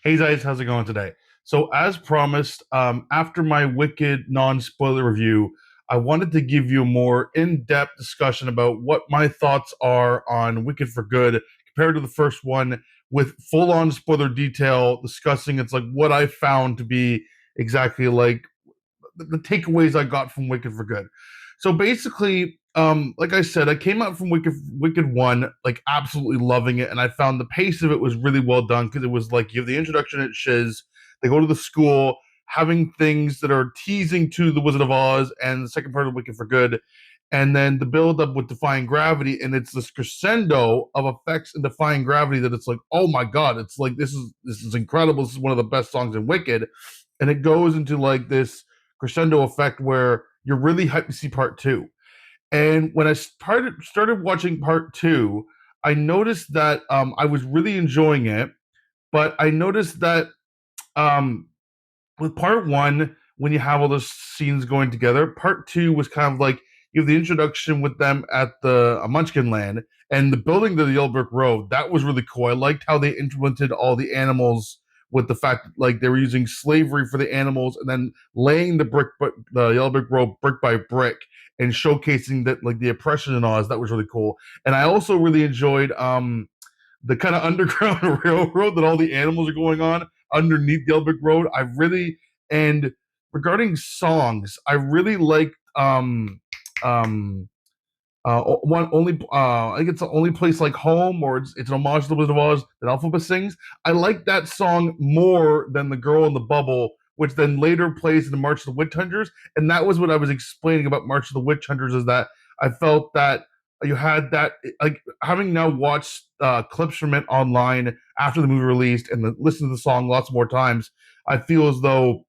Hey guys, how's it going today? So, as promised, after my Wicked non-spoiler review, I wanted to give you a more in-depth discussion about what my thoughts are on Wicked for Good compared to the first one, with full-on spoiler detail, discussing it's like what I found to be exactly like the takeaways I got from Wicked for Good. So basically, like I said, I came out from Wicked One like absolutely loving it, and I found the pace of it was really well done because it was like you have the introduction at Shiz, they go to the school, having things that are teasing to the Wizard of Oz, and the second part of Wicked for Good, and then the build up with Defying Gravity, and it's this crescendo of effects in Defying Gravity that it's like, oh my god, it's like this is incredible. This is one of the best songs in Wicked, and it goes into like this crescendo effect where you're really hyped to see part two. And when I started watching part two, I noticed that I was really enjoying it, but I noticed that um, with part one, when you have all those scenes going together, part two was kind of like you have the introduction with them at the Munchkin Land and the building of the Yellow Brick Road. That was really cool. I liked how they implemented all the animals with the fact that like they were using slavery for the animals and then laying the Yellow Brick Road brick by brick and showcasing that like the oppression in Oz. That was really cool. And I also really enjoyed the kind of underground railroad that all the animals are going on underneath the Elbic Road. I really and regarding songs, I really like um one only I think it's the only place like home or it's an homage to the Wizard of Oz that Alphaba sings. I like that song more than the Girl in the Bubble, which then later plays in the March of the Witch Hunters. And that was what I was explaining about March of the Witch Hunters is that I felt that you had that like having now watched clips from it online after the movie released and listened to the song lots more times. I feel as though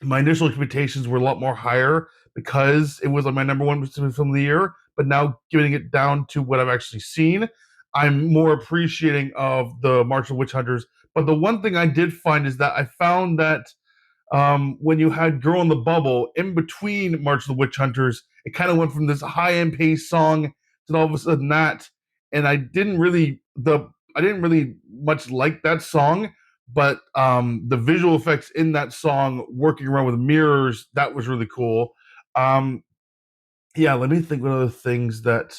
my initial expectations were a lot more higher because it was like my number one film of the year. But now getting it down to what I've actually seen, I'm more appreciating of the March of Witch Hunters. But the one thing I did find is that I found that when you had Girl in the Bubble in between March of the Witch Hunters, it kind of went from this high end pace song to all of a sudden that, and I didn't really much like that song, but the visual effects in that song, working around with mirrors, that was really cool. Um, yeah, let me think what other things that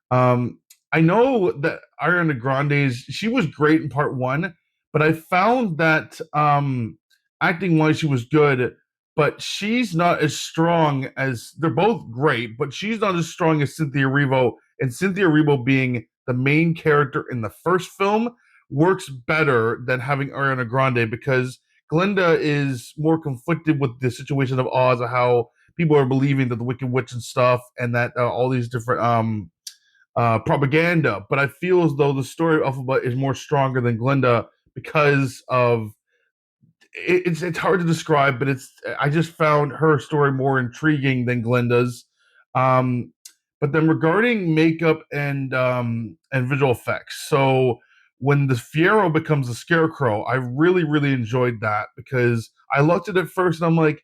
um I know that Ariana Grande's she was great in part one, but I found that acting wise she was good, but she's not as strong as they're both great, but she's not as strong as Cynthia Erivo, and Cynthia Erivo being the main character in the first film works better than having Ariana Grande because Glinda is more conflicted with the situation of Oz, of how people are believing that the Wicked Witch and stuff, and that all these different propaganda. But I feel as though the story of Alphaba is more stronger than Glinda because of it's hard to describe, but it's I just found her story more intriguing than Glinda's. Um, but then regarding makeup and visual effects, so when the Fiero becomes the Scarecrow, I really enjoyed that because I looked at it first and I'm like,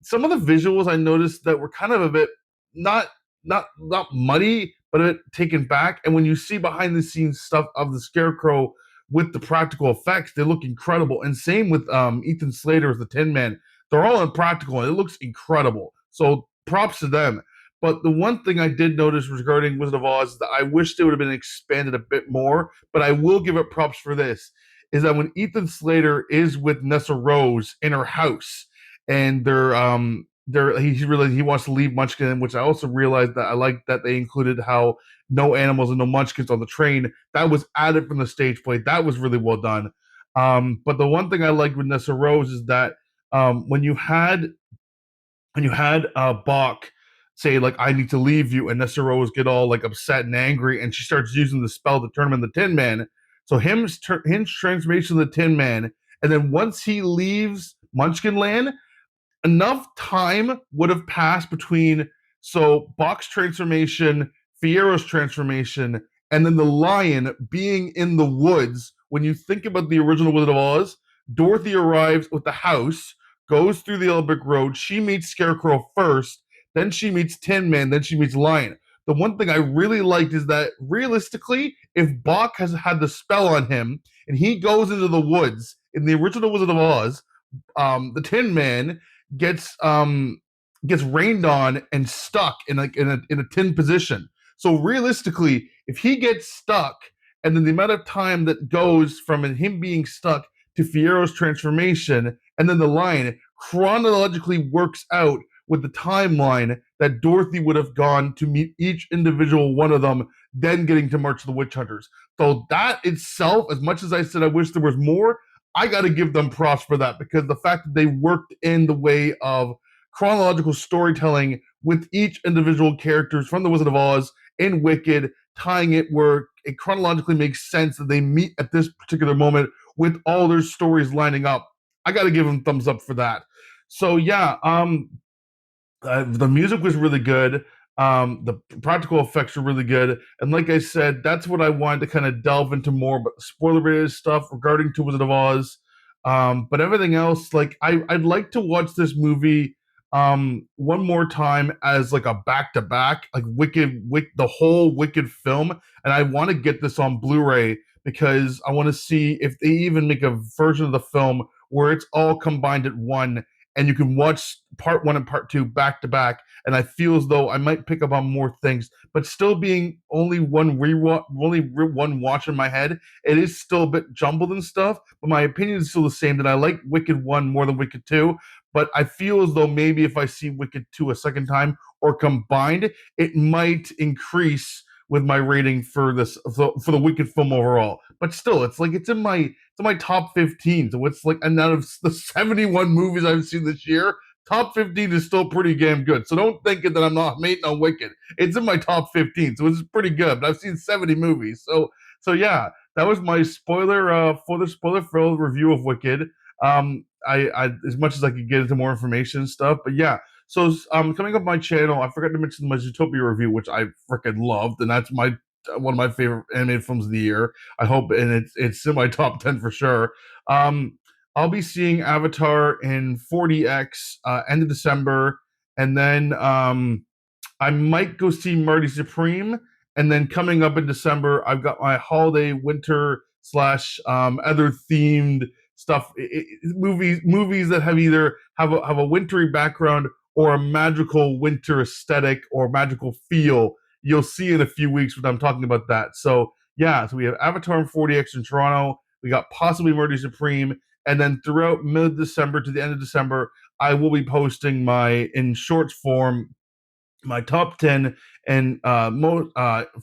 some of the visuals I noticed that were kind of a bit not not muddy, but a bit taken back. And when you see behind the scenes stuff of the Scarecrow with the practical effects, they look incredible. And same with Ethan Slater as the Tin Man. They're all impractical and it looks incredible. So props to them. But the one thing I did notice regarding Wizard of Oz is that I wish they would have been expanded a bit more, but I will give it props for this. Is that when Ethan Slater is with Nessa Rose in her house and he wants to leave Munchkin, which I also realized that I like that they included how no animals and no munchkins on the train. That was added from the stage play. That was really well done. But the one thing I liked with Nessa Rose is that when you had Bach say like I need to leave you, and Nessa Rose get all like upset and angry, and she starts using the spell to turn him into Tin Man. So him's transformation of the Tin Man, and then once he leaves Munchkin Land, enough time would have passed between Bach's transformation, Fiero's transformation, and then the lion being in the woods. When you think about the original Wizard of Oz, Dorothy arrives with the house, goes through the Elbic Road. She meets Scarecrow first, then she meets Tin Man, then she meets Lion. The one thing I really liked is that realistically, if Bach has had the spell on him and he goes into the woods in the original Wizard of Oz, the Tin Man gets gets rained on and stuck in a tin position. So realistically, if he gets stuck, and then the amount of time that goes from him being stuck to Fiero's transformation, and then the line chronologically works out with the timeline that Dorothy would have gone to meet each individual one of them, then getting to March of the Witch Hunters. So that itself, as much as I said I wish there was more, I got to give them props for that, because the fact that they worked in the way of chronological storytelling with each individual characters from The Wizard of Oz in Wicked, tying it where it chronologically makes sense that they meet at this particular moment with all their stories lining up. I got to give them thumbs up for that. So yeah, the music was really good. The practical effects were really good, and like I said, that's what I wanted to kind of delve into more, but spoiler-related stuff regarding to Wizard of Oz. But everything else, like I'd like to watch this movie one more time as like a back-to-back, like the whole Wicked film, and I want to get this on Blu-ray because I want to see if they even make a version of the film where it's all combined at one, and you can watch part one and part two back to back. And I feel as though I might pick up on more things, but still being only one watch in my head, it is still a bit jumbled and stuff. But my opinion is still the same, that I like Wicked One more than Wicked Two. But I feel as though maybe if I see Wicked Two a second time or combined, it might increase with my rating for the Wicked film overall. But still, it's like it's in my top 15. So it's like, and out of the 71 movies I've seen this year, top 15 is still pretty damn good. So don't think that I'm not mating on Wicked. It's in my top 15, so it's pretty good. But I've seen 70 movies. So yeah, that was my spoiler for the spoiler-filled review of Wicked. I as much as I could get into more information and stuff, but yeah. So coming up my channel, I forgot to mention my Zootopia review, which I freaking loved, and that's my one of my favorite animated films of the year. I hope, and it's in my top 10 for sure. I'll be seeing Avatar in 4DX end of December, and then I might go see Marty Supreme, and then coming up in December, I've got my holiday winter slash other themed stuff. Movies that have either have a wintry background or a magical winter aesthetic or magical feel. You'll see in a few weeks when I'm talking about that. So yeah, so we have Avatar and 4DX in Toronto. We got possibly Marty Supreme, and then throughout mid December to the end of December, I will be posting my in shorts form my top 10 and most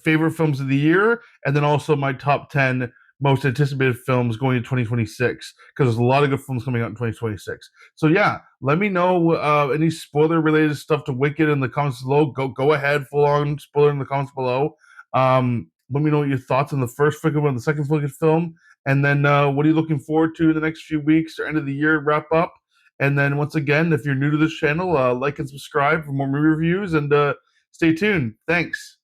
favorite films of the year, and then also my top 10 most anticipated films going to 2026, because there's a lot of good films coming out in 2026. So yeah, let me know any spoiler related stuff to Wicked in the comments below. Go ahead, full on spoiler in the comments below. Let me know your thoughts on the first Wicked one, the second Wicked film, and then what are you looking forward to in the next few weeks or end of the year wrap up. And then once again, if you're new to this channel, like and subscribe for more movie reviews, and stay tuned. Thanks.